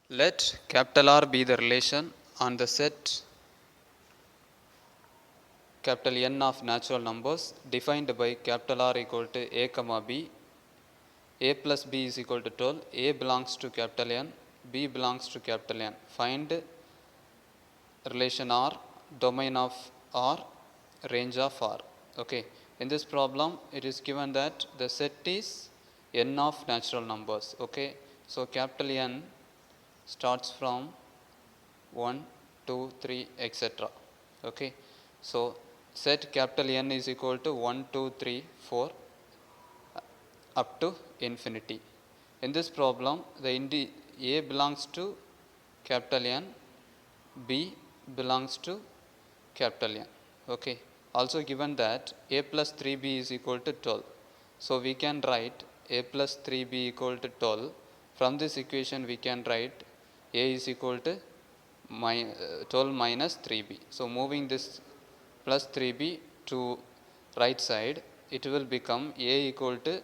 Let capital R be the relation on the set capital N of natural numbers defined by capital R equal to a comma b. A plus b is equal to 12. A belongs to capital N, b belongs to capital N. Find relation R, domain of R, range of R. Okay. In this problem, it is given that the set is n of natural numbers. Okay. So capital N starts from 1, 2, 3, etc. Okay. So set capital N is equal to 1, 2, 3, 4 up to infinity. In this problem, the A belongs to capital N, B belongs to capital N. Okay. Also given that A plus 3B is equal to 12. So we can write A plus 3B equal to 12. From this equation we can write A is equal to 12 minus 3B. So moving this plus 3B to right side, it will become A equal to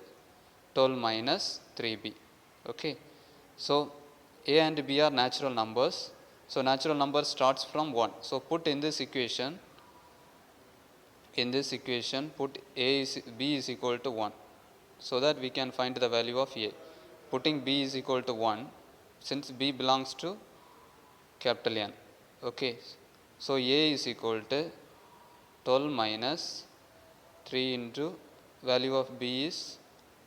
12 minus 3B. Okay. So A and B are natural numbers. So natural number starts from 1. So put in this equation, put B is equal to 1, so that we can find the value of A. Putting B is equal to 1, since B belongs to capital N. Okay. So A is equal to 12 minus 3 into value of B is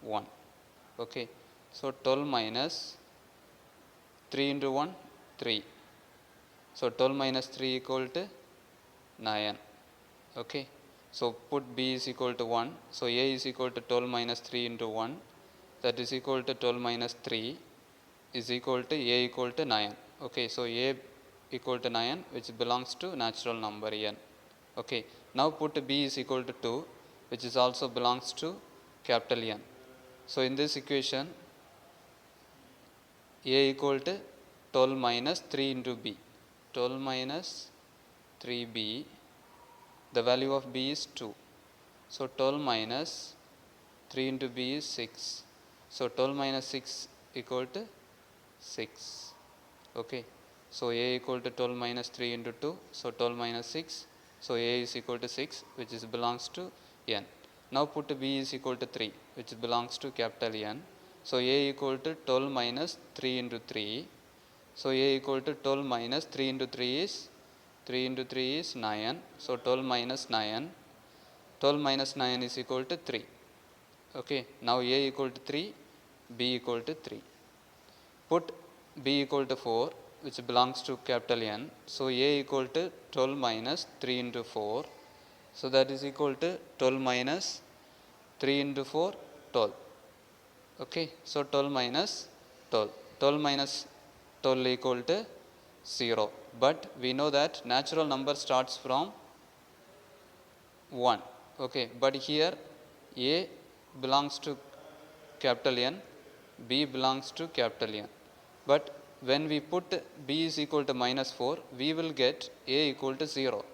1. Okay. So 12 minus 3 into 1, 3. So 12 minus 3 equal to 9. Okay. So put B is equal to 1. So A is equal to 12 minus 3 into 1. That is equal to 12 minus 3 is equal to A equal to 9. Okay. So A equal to 9, which belongs to natural number N. Okay. Now put B is equal to 2, which is also belongs to capital N. So in this equation, A equal to 12 minus 3 into B. 12 minus 3B, the value of B is 2. So 12 minus 3 into B is 6. So 12 minus 6 equal to 6. Okay. So A equal to 12 minus 3 into 2. So 12 minus 6. So A is equal to 6, which is belongs to N. Now put B is equal to 3, which belongs to capital N. So A equal to 12 minus 3 into 3. So A equal to 12 minus 3 into 3 is 9. So 12 minus 9. 12 minus 9 is equal to 3. Okay. Now A equal to 3, B equal to 3. Put B equal to 4, which belongs to capital N. So A equal to 12 minus 3 into 4. So that is equal to 12 minus 3 into 4, 12. Okay. So 12 minus 12. 12 minus 12 equal to 0. But we know that natural number starts from 1. Okay. But here A belongs to capital N, B belongs to capital N. But when we put B is equal to minus 4, we will get A equal to 0.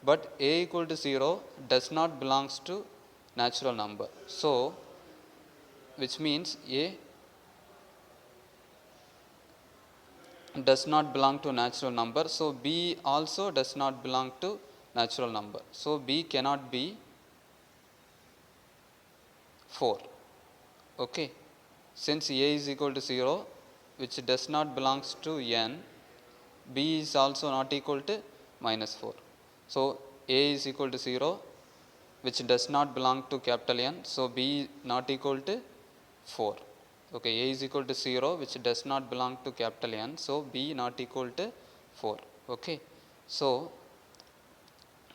But A equal to 0 does not belongs to natural number. So, which means A does not belong to natural number. So, B also does not belong to natural number. So, B cannot be 4. Okay. Since A is equal to 0, which does not belongs to N, B is also not equal to minus 4. So, A is equal to 0, which does not belong to capital N. So, B not equal to 4. Okay, A is equal to 0, which does not belong to capital N. So, B not equal to 4. Okay. So,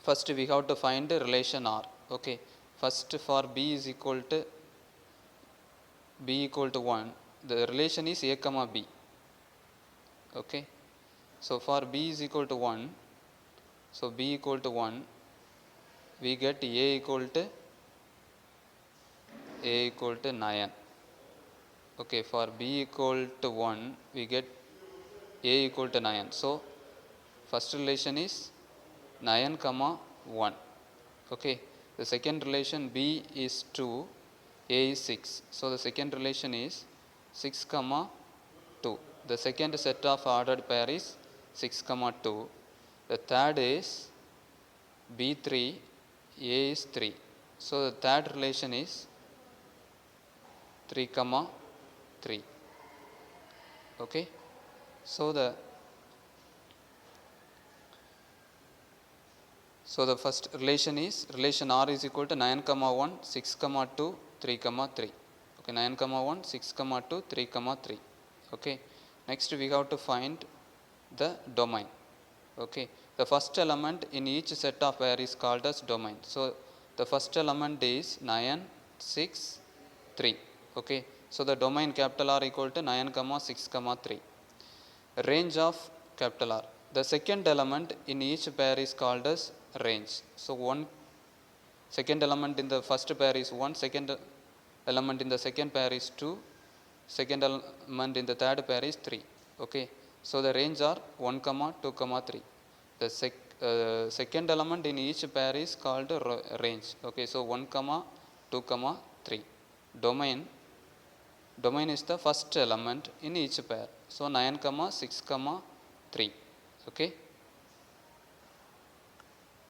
first we have to find the relation R. Okay. First, for B is equal to 1, the relation is A comma B. Okay. So for B is equal to 1, so B equal to 1, we get A equal to 9. Okay. For B equal to 1, we get A equal to 9. So first relation is 9 comma 1. Okay. The second relation, B is 2, A is 6. So the second relation is 6 comma 2. The second set of ordered pair is 6 comma 2. The third is B3, A is 3. So the third relation is 3 comma 3. Okay. So the first relation is relation R is equal to 9 comma 1, 6 comma 2, 3 comma 3. Okay, 9 comma 1, 6 comma 2, 3 comma 3. Okay. Next we have to find the domain. Okay. The first element in each set of pair is called as domain. So the first element is 9, 6, 3. Okay. So the domain capital R equal to 9 comma 6 comma 3. Range of capital R. The second element in each pair is called as range. So one second element in the first pair is 1, second element in the second pair is 2, second element in the third pair is 3. Okay. So the range are 1 comma 2 comma 3. The second element in each pair is called range. Okay. So 1 comma 2 comma 3. Domain is the first element in each pair. So 9 comma 6 comma 3. Okay.